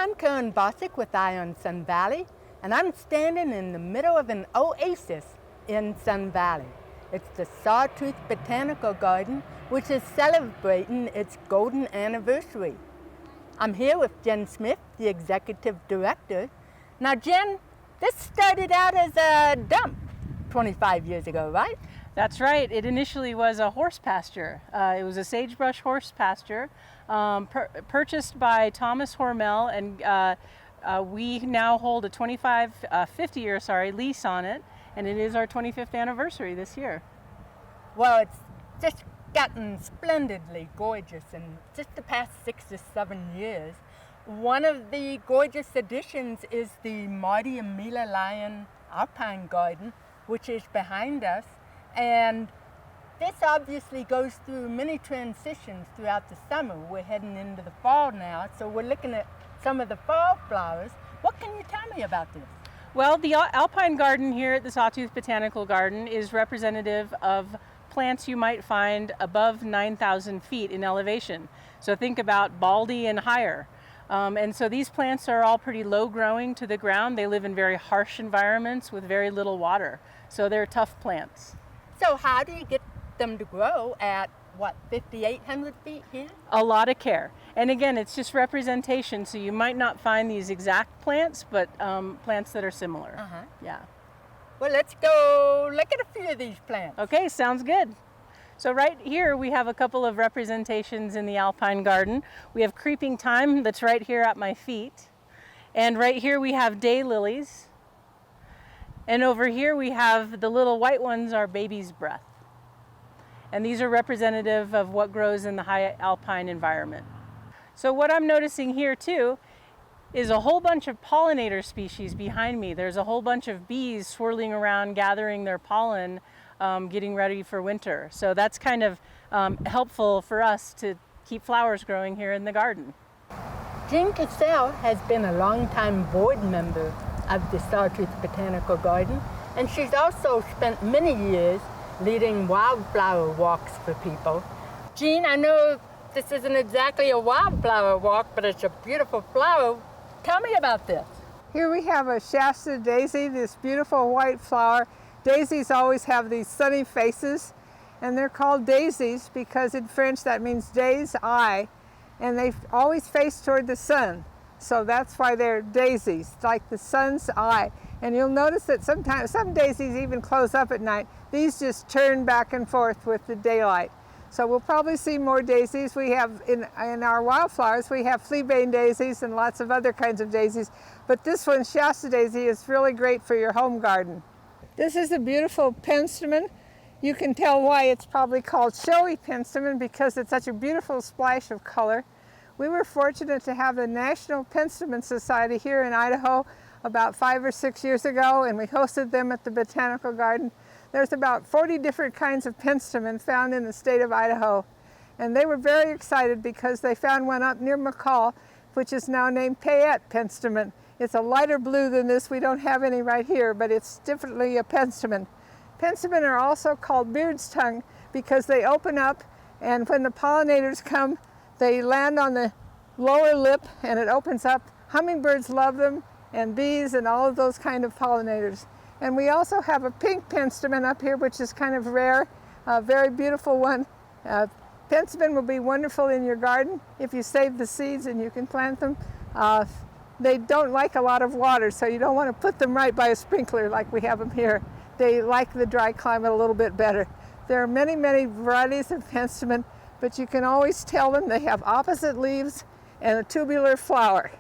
I'm Karen Bossick with Eye on Sun Valley, and I'm standing in the middle of an oasis in Sun Valley. It's the Sawtooth Botanical Garden, which is celebrating its golden anniversary. I'm here with Jen Smith, the executive director. Now, Jen, this started out as a dump 25 years ago, right? That's right. It initially was a horse pasture. It was a sagebrush horse pasture purchased by Thomas Hormel, and we now hold a 50-year lease on it, and it is our 25th anniversary this year. Well, it's just gotten splendidly gorgeous in just the past 6 to 7 years. One of the gorgeous additions is the Marty and Mila Lyon Alpine Garden, which is behind us. And this obviously goes through many transitions throughout the summer. We're heading into the fall now, so we're looking at some of the fall flowers. What can you tell me about this? Well, the Alpine Garden here at the Sawtooth Botanical Garden is representative of plants you might find above 9,000 feet in elevation. So think about baldy and higher. And so these plants are all pretty low growing to the ground. They live in very harsh environments with very little water. So they're tough plants. So how do you get them to grow at, 5,800 feet here? A lot of care. And again, it's just representation, so you might not find these exact plants, but plants that are similar. Uh-huh. Yeah. Well, let's go look at a few of these plants. Okay, sounds good. So right here we have a couple of representations in the Alpine Garden. We have creeping thyme that's right here at my feet. And right here we have daylilies. And over here we have the little white ones are baby's breath. And these are representative of what grows in the high alpine environment. So what I'm noticing here too is a whole bunch of pollinator species behind me. There's a whole bunch of bees swirling around, gathering their pollen, getting ready for winter. So that's kind of helpful for us to keep flowers growing here in the garden. Jeanne Cassell has been a long-time board member of the Sawtooth Botanical Garden, and she's also spent many years leading wildflower walks for people. Jeanne, I know this isn't exactly a wildflower walk, but it's a beautiful flower. Tell me about this. Here we have a Shasta daisy, this beautiful white flower. Daisies always have these sunny faces, and they're called daisies because in French that means day's eye, and they always face toward the sun. So that's why they're daisies, like the sun's eye. And you'll notice that sometimes some daisies even close up at night. These just turn back and forth with the daylight. So we'll probably see more daisies. We have in our wildflowers, we have fleabane daisies and lots of other kinds of daisies. But this one, Shasta daisy, is really great for your home garden. This is a beautiful penstemon. You can tell why it's probably called showy penstemon because it's such a beautiful splash of color. We were fortunate to have the National Penstemon Society here in Idaho about 5 or 6 years ago, and we hosted them at the Botanical Garden. There's about 40 different kinds of penstemon found in the state of Idaho, and they were very excited because they found one up near McCall, which is now named Payette penstemon. It's a lighter blue than this. We don't have any right here, but it's definitely a penstemon. Penstemon are also called beard's tongue because they open up, and when the pollinators come, they land on the lower lip and it opens up. Hummingbirds love them, and bees and all of those kind of pollinators. And we also have a pink penstemon up here, which is kind of rare, a very beautiful one. Penstemon will be wonderful in your garden if you save the seeds and you can plant them. They don't like a lot of water, so you don't want to put them right by a sprinkler like we have them here. They like the dry climate a little bit better. There are many, many varieties of penstemon, but you can always tell them they have opposite leaves and a tubular flower.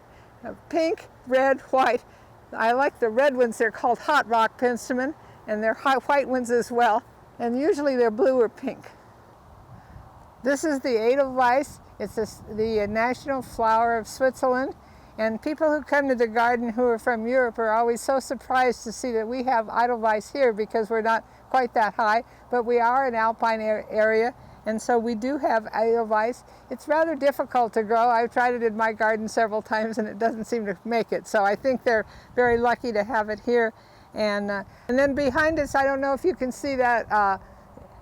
Pink, red, white. I like the red ones. They're called hot rock penstemon, and they're white ones as well. And usually they're blue or pink. This is the Edelweiss. It's the national flower of Switzerland. And people who come to the garden who are from Europe are always so surprised to see that we have Edelweiss here because we're not quite that high, but we are an alpine area. And so we do have Edelweiss. It's rather difficult to grow. I've tried it in my garden several times and it doesn't seem to make it. So I think they're very lucky to have it here. And then behind us, I don't know if you can see that,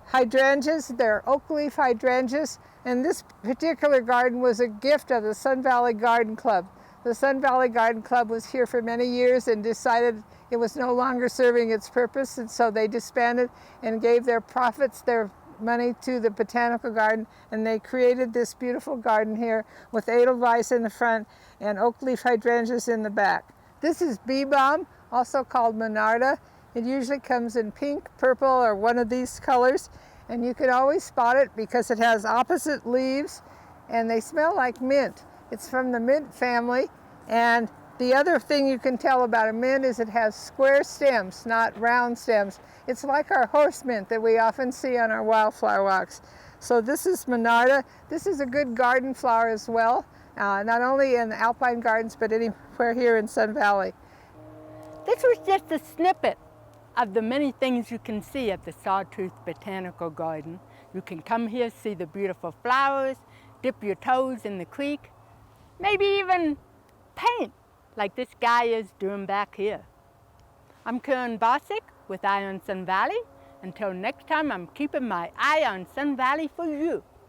hydrangeas. They're oak leaf hydrangeas. And this particular garden was a gift of the Sun Valley Garden Club. The Sun Valley Garden Club was here for many years and decided it was no longer serving its purpose, and so they disbanded and gave their profits, their money, to the Botanical Garden, and they created this beautiful garden here with edelweiss in the front and oak leaf hydrangeas in the back. This is bee balm, also called monarda. It usually comes in pink, purple, or one of these colors, and you can always spot it because it has opposite leaves and they smell like mint. It's from the mint family, and the other thing you can tell about a mint is it has square stems, not round stems. It's like our horse mint that we often see on our wildflower walks. So this is monarda. This is a good garden flower as well, not only in the alpine gardens, but anywhere here in Sun Valley. This was just a snippet of the many things you can see at the Sawtooth Botanical Garden. You can come here, see the beautiful flowers, dip your toes in the creek, maybe even paint like this guy is doing back here. I'm Karen Bossick with Eye on Sun Valley. Until next time, I'm keeping my eye on Sun Valley for you.